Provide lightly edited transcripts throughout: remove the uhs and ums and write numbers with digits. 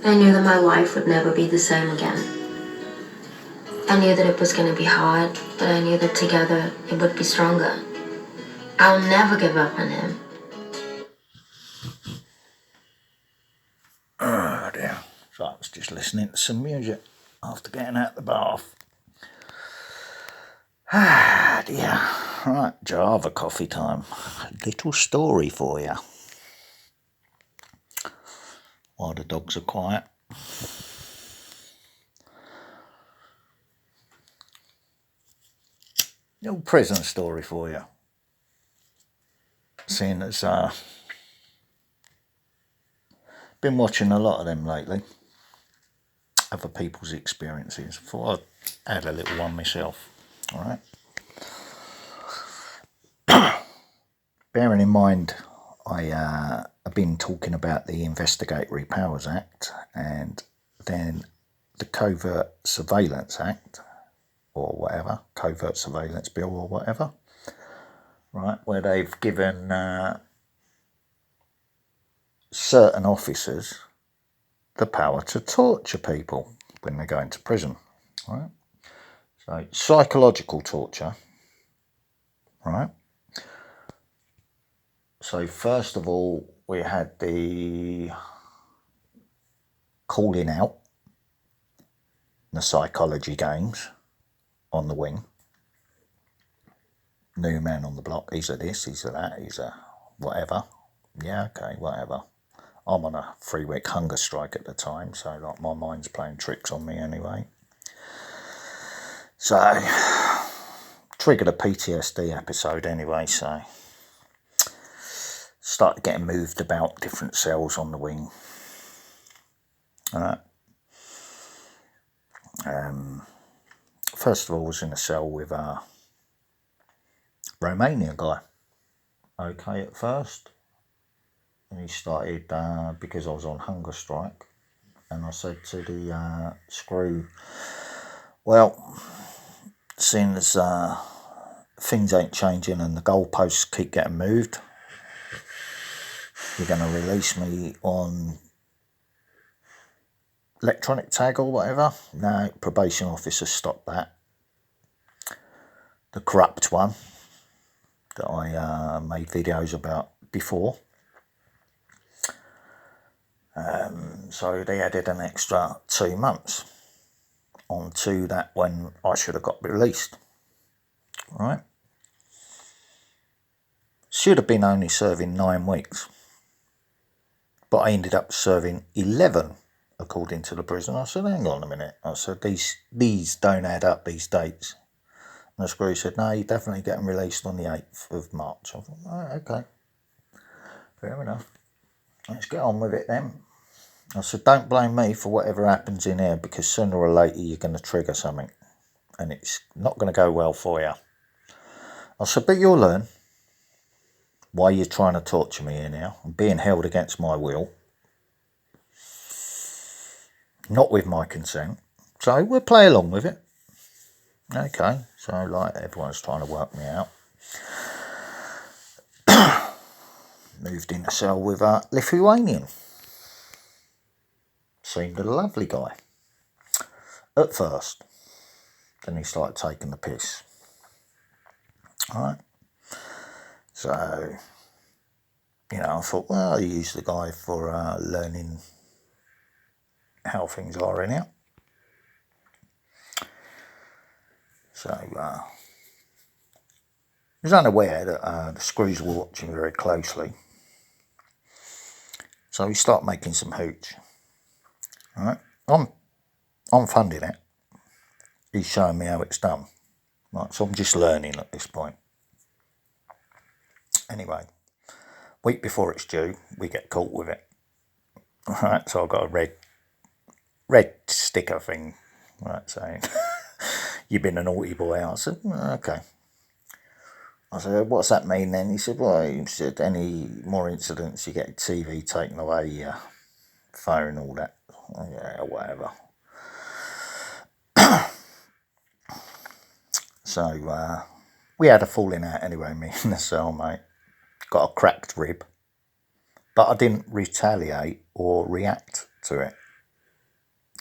I knew that my life would never be the same again. I knew that it was going to be hard, but I knew that together it would be stronger. I'll never give up on him. Oh dear. So I was just listening to some music after getting out the bath. Ah dear. Right, Java coffee time. Little story for you. While the dogs are quiet. Little prison story for you. Seeing as been watching a lot of them lately. Other people's experiences. Thought I'd add a little one myself. Alright. Bearing in mind I've been talking about the Investigatory Powers Act and then the Covert Surveillance Act or whatever, Covert Surveillance Bill or whatever, right, where they've given certain officers the power to torture people when they go into prison, right? So psychological torture, right? So first of all, we had the calling out, the psychology games on the wing. New man on the block, he's a this, he's a that, he's a whatever. Yeah, okay, whatever. I'm on a 3-week hunger strike at the time, so like my mind's playing tricks on me anyway. So, triggered a PTSD episode anyway, so started getting moved about different cells on the wing. First of all, I was in a cell with a Romanian guy. Okay, at first. And he started, because I was on hunger strike, and I said to the screw, well, seeing as things ain't changing and the goalposts keep getting moved, you're going to release me on electronic tag or whatever? No, probation officer stopped that. The corrupt one that I made videos about before. So they added an extra 2 months onto that when I should have got released. Right? Should have been only serving 9 weeks. But I ended up serving 11 according to the prison. I said, hang on a minute. I said, these don't add up, these dates. And the screw said, no, you're definitely getting released on the 8th of March. I thought, oh, okay. Fair enough. Let's get on with it then. I said, don't blame me for whatever happens in here because sooner or later you're going to trigger something. And it's not going to go well for you. I said, but you'll learn why you're trying to torture me here now. I'm being held against my will. Not with my consent. So we'll play along with it. Okay, so like everyone's trying to work me out. Moved in a cell with a Lithuanian. Seemed a lovely guy. At first. Then he started taking the piss. Alright. So, I thought, well, I'll use the guy for learning how things are in here. So, I was unaware that the screws were watching very closely. So we start making some hooch. Alright. I'm funding it. He's showing me how it's done. Right, so I'm just learning at this point. Anyway, week before it's due, we get caught with it. Alright, so I've got a red sticker thing, right, saying, you've been a naughty boy. I said, okay. I said, what's that mean then? He said, well, he said, any more incidents, you get TV taken away, your phone, all that. Yeah, whatever. So, we had a falling out anyway, me and the cellmate. Got a cracked rib. But I didn't retaliate or react to it.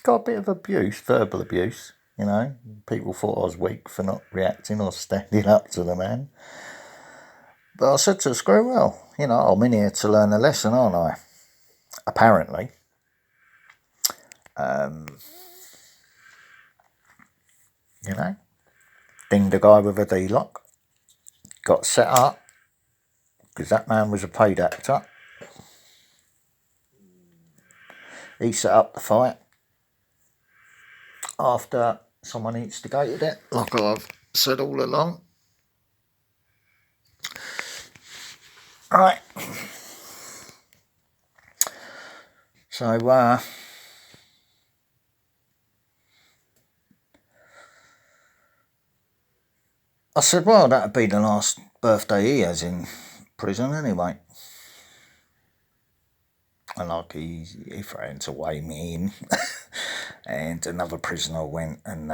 got a bit of abuse, verbal abuse, you know. People thought I was weak for not reacting or standing up to the man. But I said to the screw, well, you know, I'm in here to learn a lesson, aren't I? Apparently. You know, dinged a guy with a D-lock, got set up, because that man was a paid actor. He set up the fight after someone instigated it, like I've said all along. Right. So, I said, well, that'd be the last birthday he has in prison anyway. And like he threatened to weigh me in. And another prisoner went and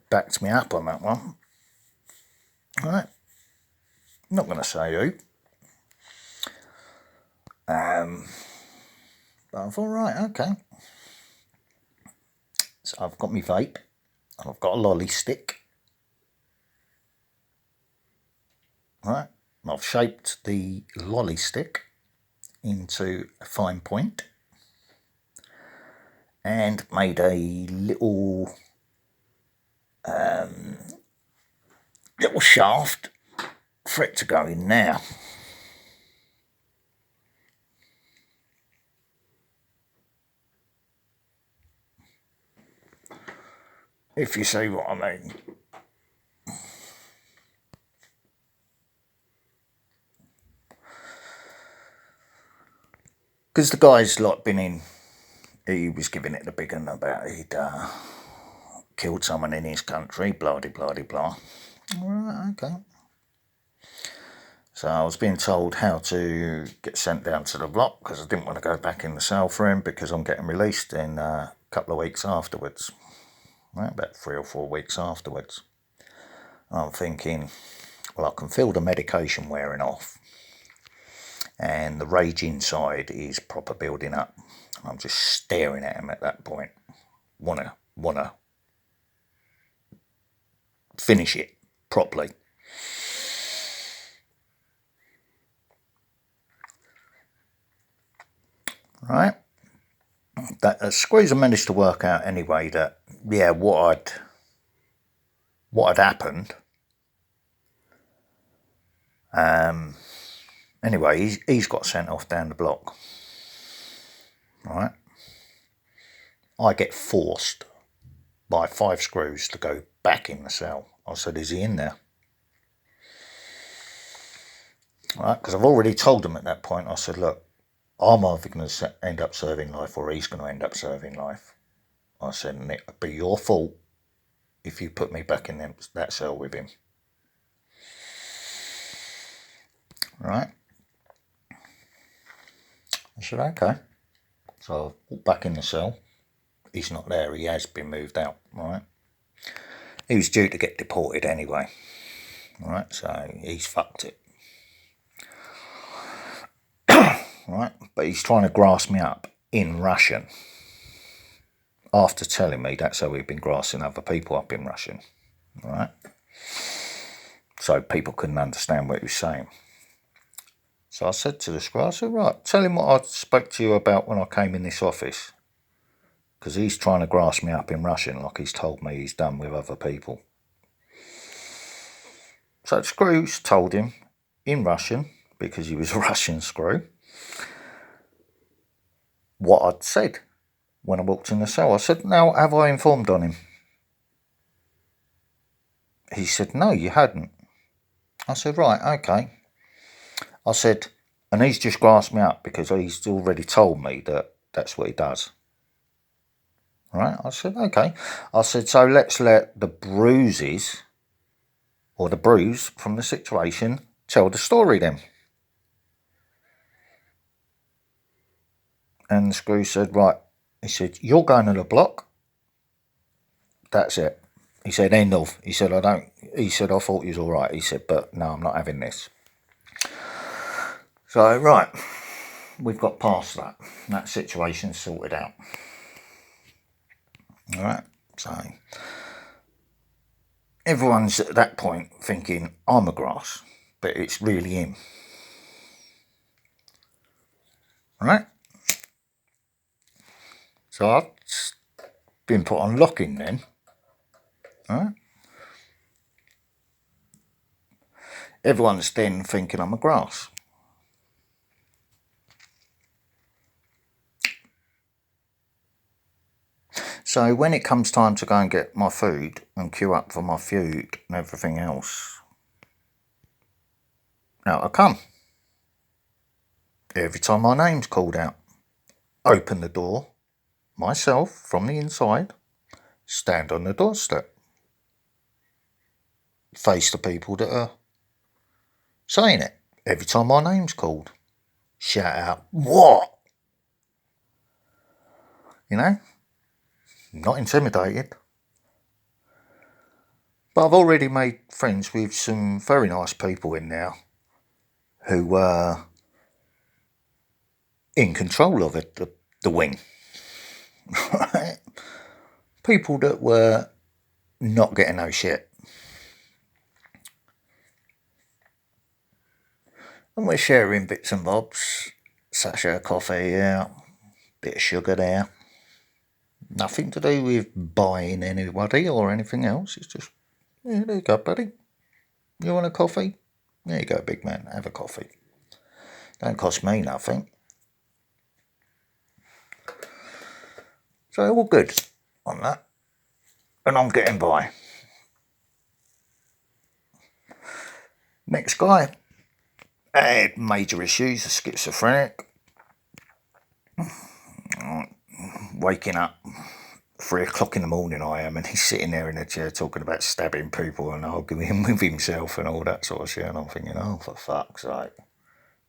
backed me up on that one. Right. Not going to say who. But I thought, right, okay. So I've got my vape. And I've got a lolly stick. Right. And I've shaped the lolly stick into a fine point. And made a little shaft for it to go in now. If you see what I mean. Because the guy's like been in, he was giving it the big one about he'd killed someone in his country, blah de blah de blah. Alright, okay. So I was being told how to get sent down to the block because I didn't want to go back in the cell for him because I'm getting released in a couple of weeks afterwards. Right, about 3 or 4 weeks afterwards. And I'm thinking, well, I can feel the medication wearing off. And the rage inside is proper building up. I'm just staring at him at that point. Wanna finish it properly. Right? That Squeezer managed to work out anyway that, yeah, what had happened. Anyway, he's got sent off down the block. Right? I get forced by 5 screws to go back in the cell. I said, is he in there? Right? Because I've already told him at that point, I said, look, I'm either going to end up serving life or he's going to end up serving life. I said, and it'll be your fault if you put me back in that cell with him. Right? I said, okay. So I walked back in the cell. He's not there. He has been moved out. Right? He was due to get deported anyway. Right? So he's fucked it. Right? But he's trying to grass me up in Russian. After telling me that's how he'd been grassing other people up in Russian. Right? So people couldn't understand what he was saying. So I said to the screw, I said, right, tell him what I spoke to you about when I came in this office. Because he's trying to grass me up in Russian like he's told me he's done with other people. So the screws told him in Russian, because he was a Russian screw, what I'd said when I walked in the cell. I said, now, have I informed on him? He said, no, you hadn't. I said, right, okay. I said, and he's just grasped me up because he's already told me that that's what he does. Right? I said, okay. I said, so let's let the bruises, or the bruise from the situation, tell the story then. And the screw said, right. He said, you're going to the block. That's it. He said, end of. He said, I thought he was all right. He said, but no, I'm not having this. So, right, we've got past that. That situation's sorted out. All right, so everyone's at that point thinking I'm a grass, but it's really him. All right, so I've been put on locking then. All right, everyone's then thinking I'm a grass. So when it comes time to go and get my food and queue up for my food and everything else, out I come. Every time my name's called out, open the door, myself from the inside, stand on the doorstep, face the people that are saying it. Every time my name's called, shout out, what? You know, not intimidated. But I've already made friends with some very nice people in there who were in control of it, the wing. Right? People that were not getting no shit. And we're sharing bits and bobs. Sachet of coffee here, bit of sugar there. Nothing to do with buying anybody or anything else. It's just, yeah, there you go, buddy. You want a coffee? There you go, big man. Have a coffee. Don't cost me nothing. So all good on that. And I'm getting by. Next guy had major issues, a schizophrenic. Waking up 3 o'clock in the morning I am, and he's sitting there in a chair talking about stabbing people and arguing with himself and all that sort of shit. And I'm thinking, oh, for fuck's sake. A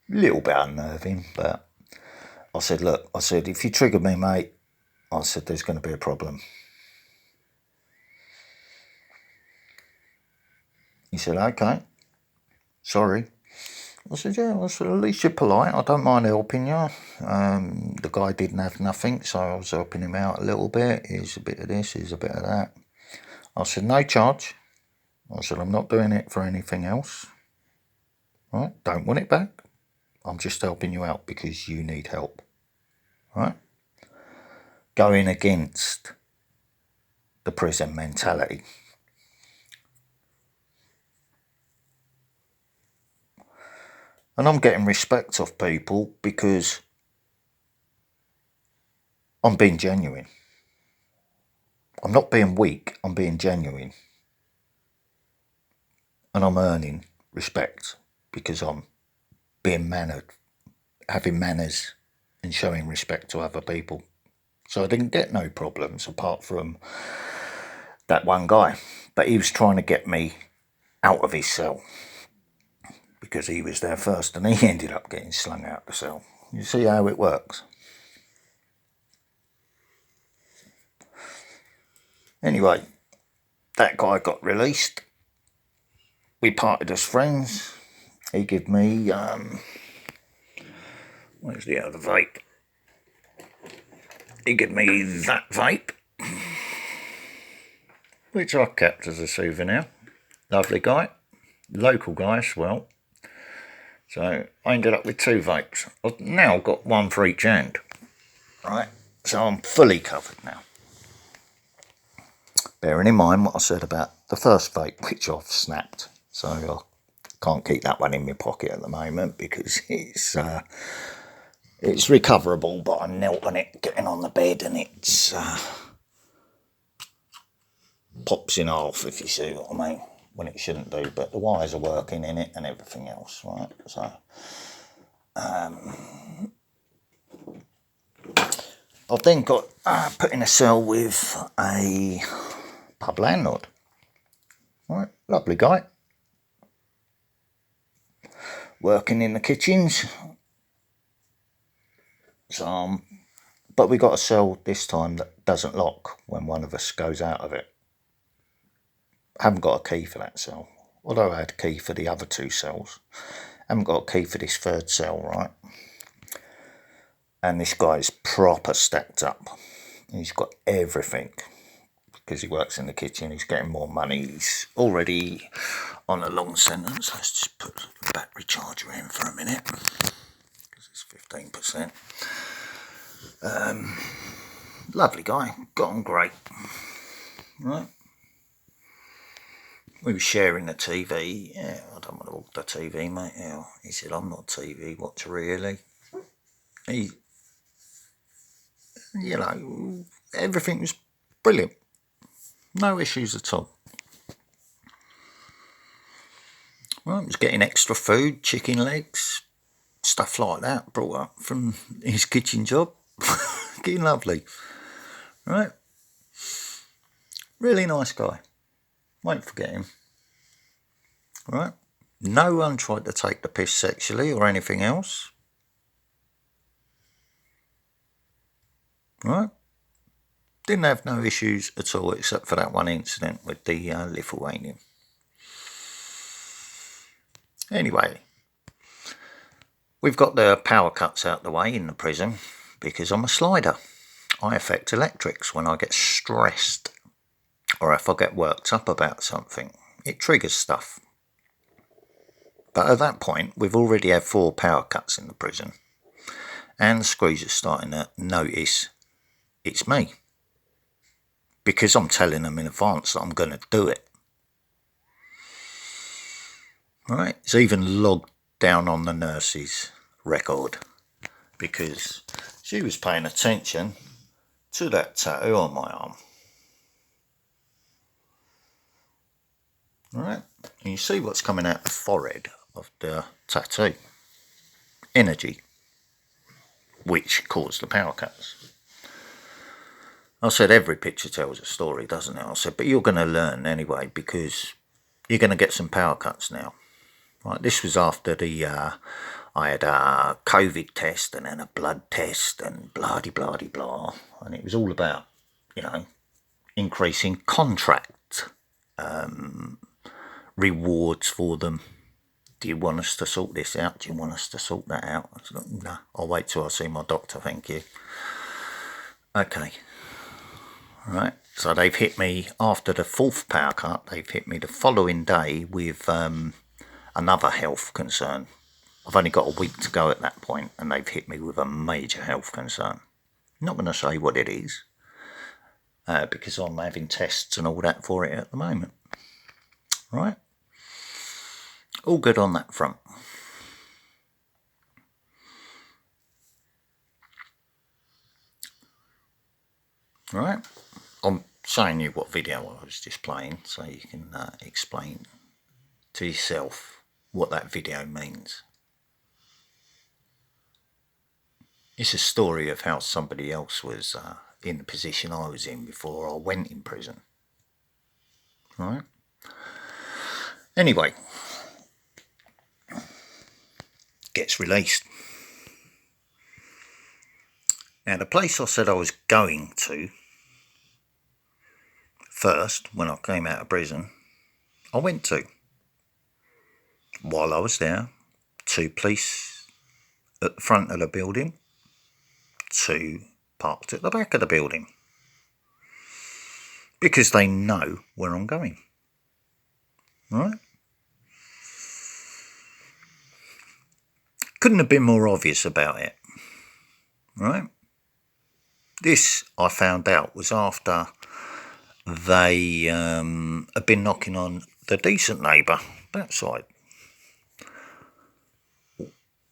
little bit unnerving, but I said, look, if you trigger me, mate, I said, there's going to be a problem. He said, okay, sorry. I said, yeah, at least you're polite. I don't mind helping you. The guy didn't have nothing, so I was helping him out a little bit. Here's a bit of this, here's a bit of that. I said, no charge. I said, I'm not doing it for anything else. Right? Don't want it back. I'm just helping you out because you need help. Right? Going against the prison mentality. And I'm getting respect off people because I'm being genuine. I'm not being weak, I'm being genuine. And I'm earning respect because I'm being mannered, having manners and showing respect to other people. So I didn't get no problems apart from that one guy. But he was trying to get me out of his cell because he was there first and he ended up getting slung out the cell. You see how it works. Anyway, that guy got released. We parted as friends. He gave me, where's the other vape? He gave me that vape, which I kept as a souvenir. Lovely guy, local guy as well. So I ended up with 2 vapes. I've now got 1 for each hand. Right, so I'm fully covered now. Bearing in mind what I said about the first vape, which I've snapped. So I can't keep that one in my pocket at the moment because it's recoverable, but I knelt on it getting on the bed and it's pops in half, if you see what I mean, when it shouldn't do, but the wires are working in it and everything else, right? So I've then got put in a cell with a pub landlord. Right, lovely guy, working in the kitchens. So, but we got a cell this time that doesn't lock when one of us goes out of it. I haven't got a key for that cell, although I had a key for the other 2 cells. I haven't got a key for this 3rd cell, right? And this guy's proper stacked up. He's got everything. because he works in the kitchen. He's getting more money. He's already on a long sentence. Let's just put the battery charger in for a minute because it's 15%. Lovely guy, got on great. Right. We were sharing the TV. Yeah, I don't want to walk the TV, mate. Yeah. He said, I'm not a TV watcher, really. Everything was brilliant. No issues at all. Well, he was getting extra food, chicken legs, stuff like that, brought up from his kitchen job. Getting lovely. Right. Really nice guy. Won't forget him. Right. No one tried to take the piss sexually or anything else. Right. Didn't have no issues at all except for that one incident with the Lithuanian. Anyway, we've got the power cuts out the way in the prison because I'm a slider. I affect electrics when I get stressed or if I get worked up about something. It triggers stuff. But at that point, we've already had 4 power cuts in the prison and the screws are starting to notice it's me because I'm telling them in advance that I'm going to do it. Right? It's even logged down on the nurse's record because she was paying attention to that tattoo on my arm. Right? And you see what's coming out the forehead of the tattoo. Energy, which caused the power cuts. I said every picture tells a story, doesn't it? I said, but you're going to learn anyway because you're going to get some power cuts now. Right, this was after I had a COVID test and then a blood test and blah-de-blah-de-blah. And it was all about, increasing contract rewards for them. Do you want us to sort this out? Do you want us to sort that out? I said, no, I'll wait till I see my doctor, thank you. Okay. Right, so they've hit me after the 4th power cut. They've hit me the following day with another health concern. I've only got a week to go at that point, and they've hit me with a major health concern. I'm not going to say what it is, because I'm having tests and all that for it at the moment. Right? All good on that front. Right? I'm showing you what video I was just playing, so you can explain to yourself what that video means. It's a story of how somebody else was in the position I was in before I went in prison. Right? Anyway, gets released. Now, the place I said I was going to first, when I came out of prison, I went to. While I was there, 2 police at the front of the building, 2 parked at the back of the building. Because they know where I'm going. Right? Couldn't have been more obvious about it. Right? This, I found out, was after they had been knocking on the decent neighbour, that side.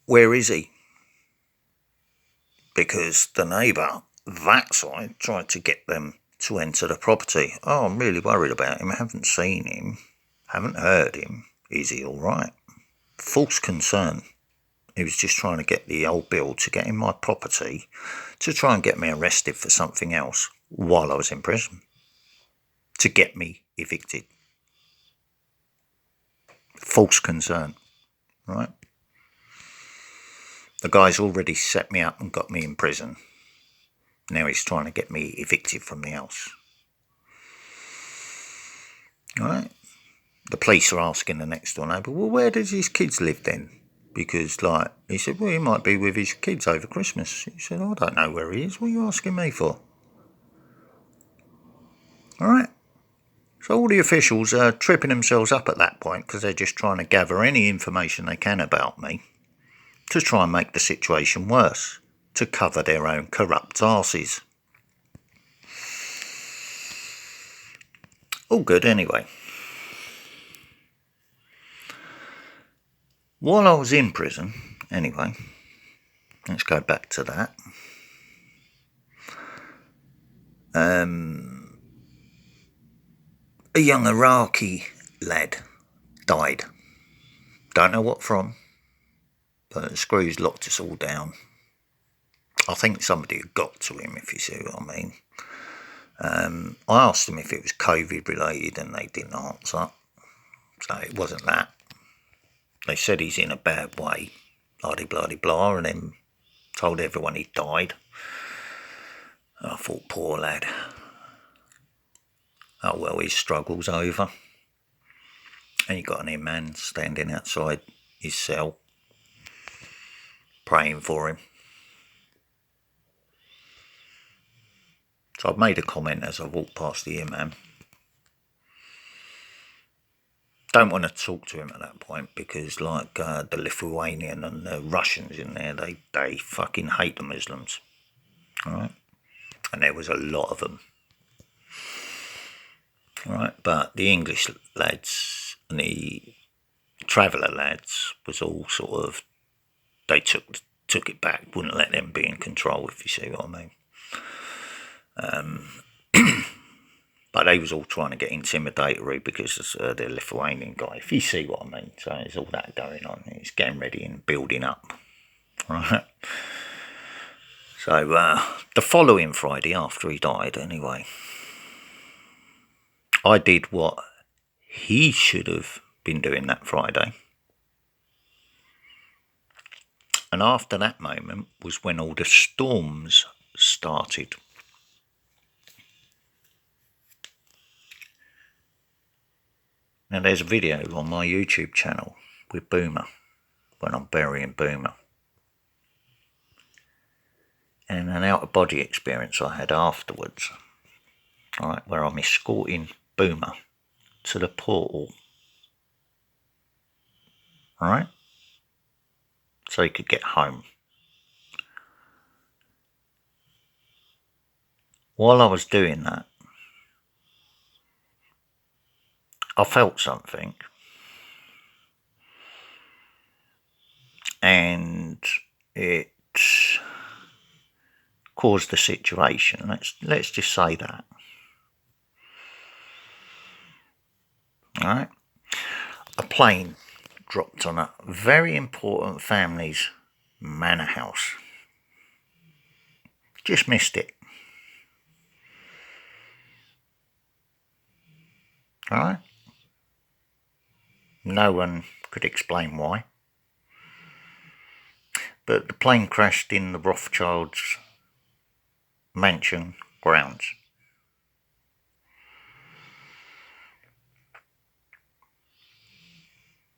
Where is he? Because the neighbour, that side, tried to get them to enter the property. Oh, I'm really worried about him. I haven't seen him. Haven't heard him. Is he all right? False concern. He was just trying to get the old bill to get in my property to try and get me arrested for something else while I was in prison. To get me evicted. False concern. Right? The guy's already set me up and got me in prison. Now he's trying to get me evicted from the house. Right? The police are asking the next door neighbour, well, where does his kids live then? Because, he said, well, he might be with his kids over Christmas. He said, I don't know where he is. What are you asking me for? Alright? So all the officials are tripping themselves up at that point because they're just trying to gather any information they can about me to try and make the situation worse, to cover their own corrupt arses. All good anyway. While I was in prison, anyway, let's go back to that. A young Iraqi lad died. Don't know what from, but the screws locked us all down. I think somebody had got to him, if you see what I mean. I asked them if it was COVID related and they didn't answer. So it wasn't that. They said he's in a bad way, blah-de-blah-de-blah, and then told everyone he died. I thought, poor lad. Oh well, his struggle's over. And you got an man standing outside his cell, praying for him. So I've made a comment as I walked past the imam. Don't want to talk to him at that point because, like the Lithuanian and the Russians in there, they fucking hate the Muslims. Alright? And there was a lot of them. Alright? But the English lads and the traveller lads was all sort of, they took it back, wouldn't let them be in control, if you see what I mean. But they was all trying to get intimidatory because of the Lithuanian guy, if you see what I mean. So there's all that going on. It's getting ready and building up. Right. So the following Friday after he died, anyway, I did what he should have been doing that Friday. And after that moment was when all the storms started. Now there's a video on my YouTube channel with Boomer, when I'm burying Boomer. And an out-of-body experience I had afterwards, right, where I'm escorting Boomer to the portal, right, so he could get home. While I was doing that, I felt something, and it caused the situation. Let's just say that. Alright? A plane dropped on a very important family's manor house. Just missed it. Alright? No one could explain why. But the plane crashed in the Rothschilds' mansion grounds.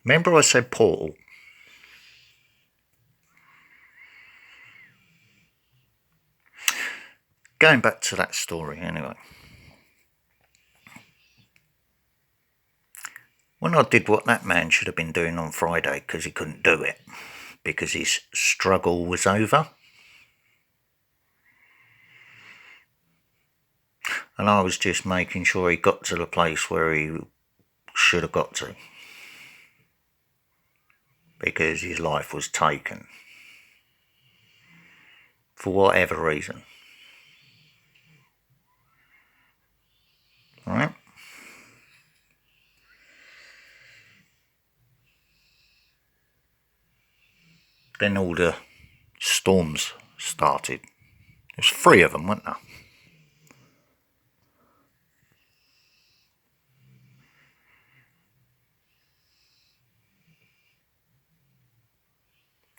Remember I said portal? Going back to that story anyway. When I did what that man should have been doing on Friday because he couldn't do it, because his struggle was over, and I was just making sure he got to the place where he should have got to, because his life was taken for whatever reason. Alright? Then all the storms started. There's 3 of them, weren't there?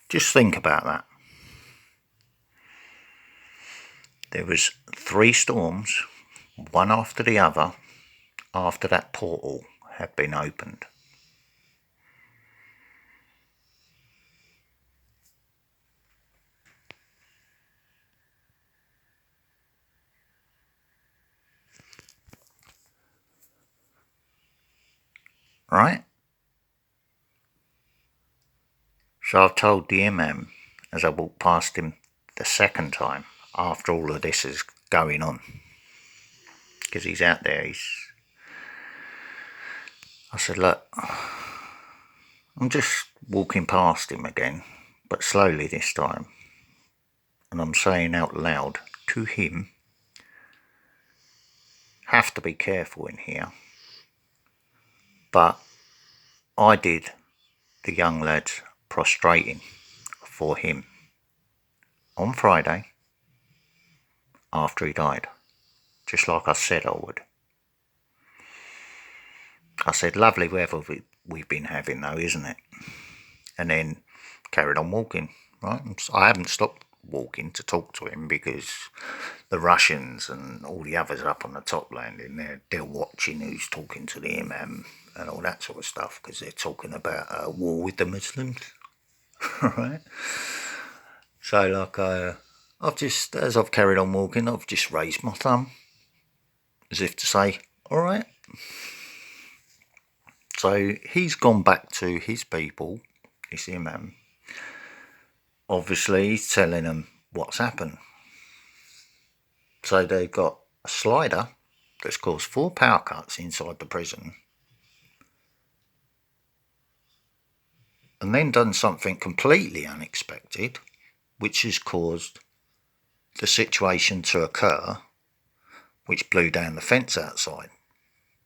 Just think about that. There was 3 storms, one after the other, after that portal had been opened. right? So I've told the imam as I walked past him the second time after all of this is going on, because he's out there. I said, look, I'm just walking past him again, but slowly this time, and I'm saying out loud to him, have to be careful in here. But I did the young lads prostrating for him on Friday after he died, just like I said I would. I said, lovely weather we've been having though, isn't it? And then carried on walking, right? I haven't stopped walking to talk to him because the Russians and all the others up on the top landing, they're watching who's talking to the imam and all that sort of stuff, because they're talking about a war with the Muslims, right? So like I've just, as I've carried on walking, I've just raised my thumb as if to say, all right. So he's gone back to his people, this imam. Obviously he's telling them what's happened. So they've got a slider that's caused 4 power cuts inside the prison, and then done something completely unexpected, which has caused the situation to occur, which blew down the fence outside,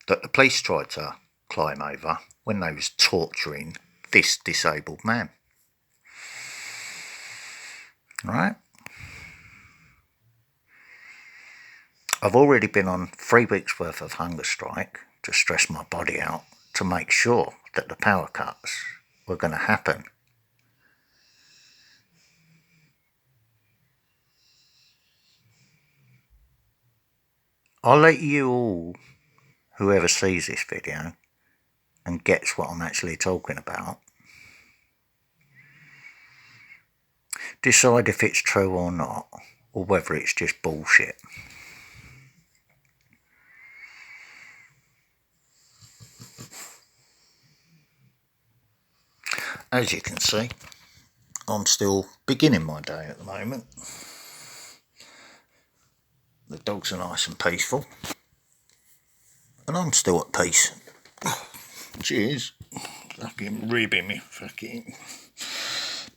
that the police tried to climb over when they was torturing this disabled man. Right? I've already been on 3 weeks worth of hunger strike to stress my body out to make sure that the power cuts were going to happen. I'll let you all, whoever sees this video and gets what I'm actually talking about, decide if it's true or not, or whether it's just bullshit. As you can see, I'm still beginning my day at the moment. The dogs are nice and peaceful, and I'm still at peace. Cheers. Fucking ribbing me fucking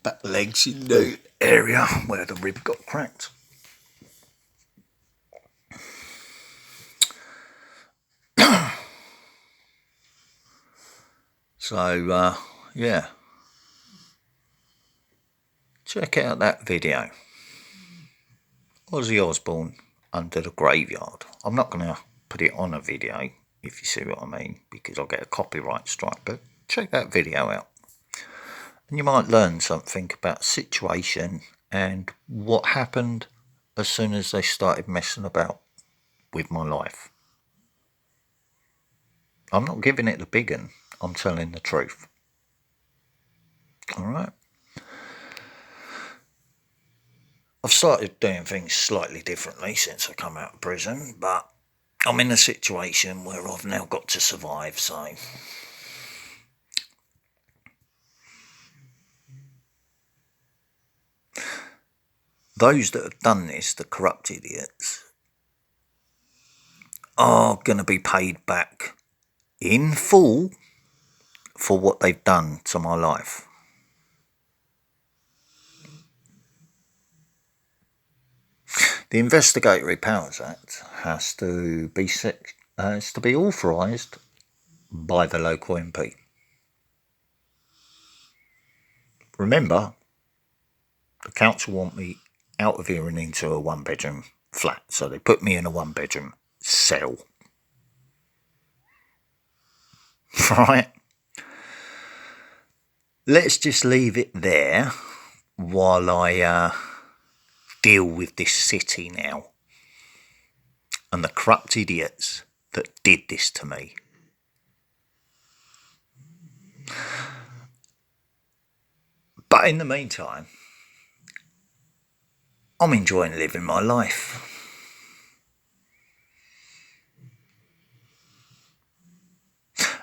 back legs in the area where the rib got cracked. So, yeah. Check out that video. Ozzy Osbourne under the graveyard. I'm not going to put it on a video, if you see what I mean, because I'll get a copyright strike, but check that video out. And you might learn something about the situation and what happened as soon as they started messing about with my life. I'm not giving it the big one, I'm telling the truth. Alright? I've started doing things slightly differently since I come out of prison, but I'm in a situation where I've now got to survive, so those that have done this, the corrupt idiots, are going to be paid back in full for what they've done to my life. The Investigatory Powers Act has to be authorised by the local MP. Remember, the council want me out of here and into a 1-bedroom flat, so they put me in a 1-bedroom cell. Right? Let's just leave it there while I deal with this city now and the corrupt idiots that did this to me. But in the meantime, I'm enjoying living my life.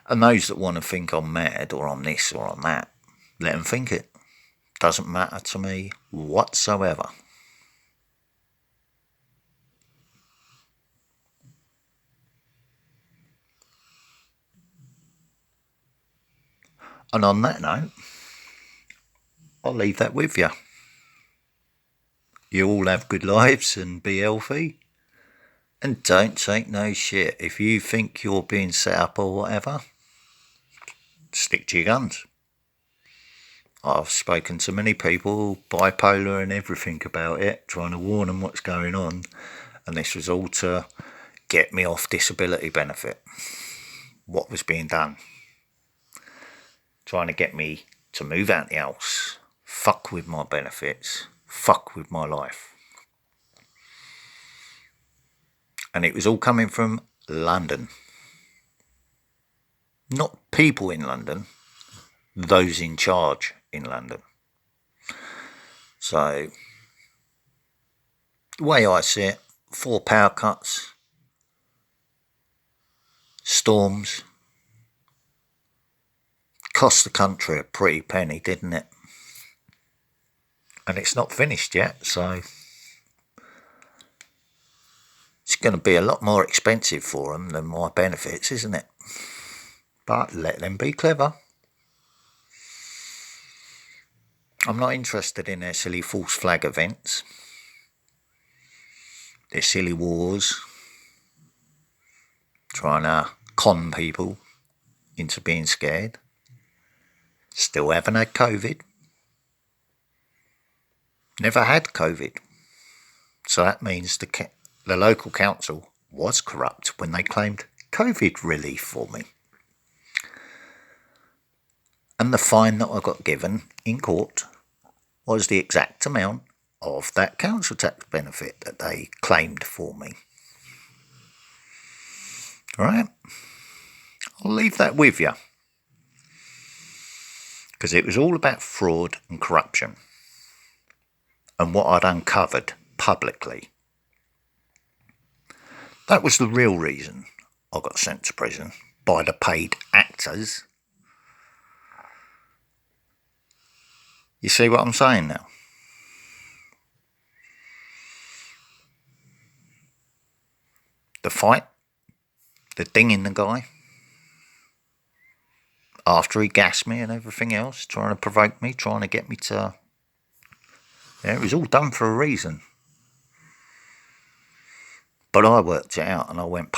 And those that want to think I'm mad or I'm this or I'm that, let them think it. Doesn't matter to me whatsoever. And on that note, I'll leave that with you. You all have good lives and be healthy. And don't take no shit. If you think you're being set up or whatever, stick to your guns. I've spoken to many people, bipolar and everything about it, trying to warn them what's going on. And this was all to get me off disability benefit. What was being done? Trying to get me to move out the house. Fuck with my benefits. Fuck with my life. And it was all coming from London. Not people in London, those in charge in London. So, the way I see it, 4 power cuts, storms, cost the country a pretty penny, didn't it? And it's not finished yet, so it's going to be a lot more expensive for them than my benefits, isn't it? But let them be clever. I'm not interested in their silly false flag events, their silly wars, trying to con people into being scared. Still haven't had COVID. Never had COVID. So that means the local council was corrupt when they claimed COVID relief for me. And the fine that I got given in court was the exact amount of that council tax benefit that they claimed for me. Alright? I'll leave that with you. Because it was all about fraud and corruption. And what I'd uncovered publicly. That was the real reason I got sent to prison by the paid actors. You see what I'm saying now? The fight, the dinging the guy, after he gassed me and everything else, trying to provoke me, trying to get me to... Yeah, it was all done for a reason. But I worked it out and I went